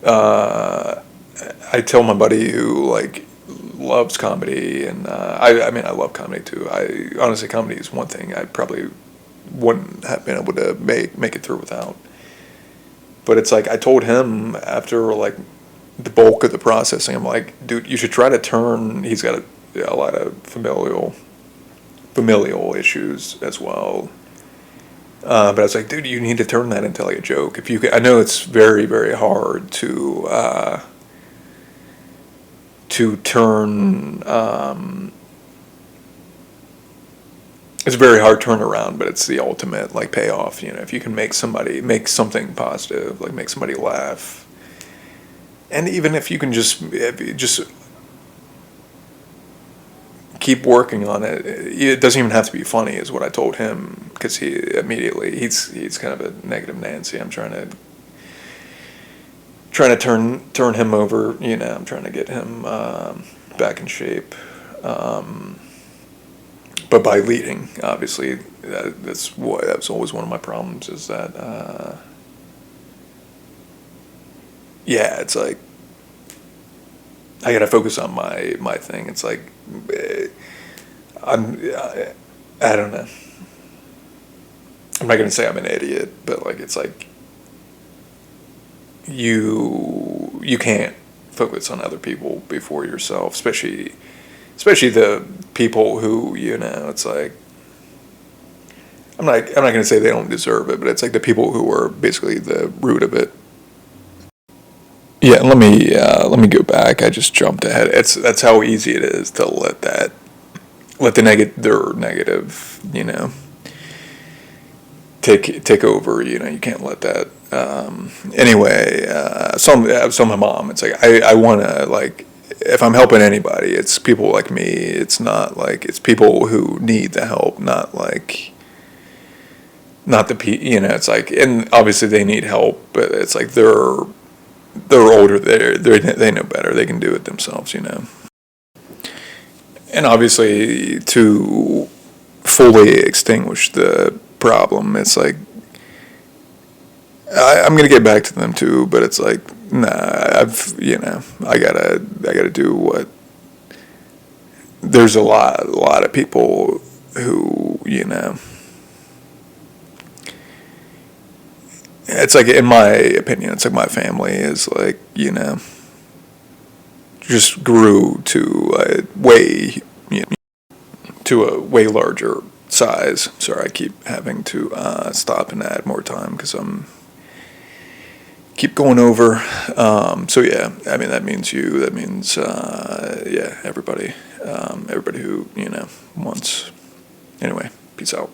I tell my buddy who like loves comedy, and I mean I love comedy too. I honestly comedy is one thing I probably wouldn't have been able to make it through without. But it's like I told him after like the bulk of the processing, I'm like, dude, you should try to turn. He's got a lot of familial issues as well. But I was like, dude, you need to turn that into like a joke. If you can, I know it's very, very hard to turn. It's a very hard turnaround, but it's the ultimate like payoff. You know, if you can make something positive, like make somebody laugh. And even if you can if you just keep working on it, it doesn't even have to be funny, is what I told him, because he's kind of a negative Nancy. I'm trying to turn him over. You know, I'm trying to get him back in shape. But by leading, obviously, that's always one of my problems. Is that yeah, it's like I gotta focus on my thing. It's like I'm I don't know. I'm not gonna say I'm an idiot, but like it's like you can't focus on other people before yourself, especially the people who, you know, it's like I'm not gonna say they don't deserve it, but it's like the people who are basically the root of it. Yeah, let me go back. I just jumped ahead. That's how easy it is to let their negative, you know, take over. You know, you can't let that. Anyway, so my mom. It's like I want to like if I'm helping anybody, it's people like me. It's not like it's people who need the help, not you know. It's like, and obviously they need help, but it's like they're older. They know better. They can do it themselves, you know. And obviously, to fully extinguish the problem, it's like I'm gonna get back to them too. But it's like, nah, I gotta do what. There's a lot of people who, you know. It's like, in my opinion, it's like my family is like, you know, just grew to a way larger size. Sorry, I keep having to stop and add more time because I'm keep going over. So yeah, I mean that means you. That means yeah, everybody who, you know, wants. Anyway, peace out.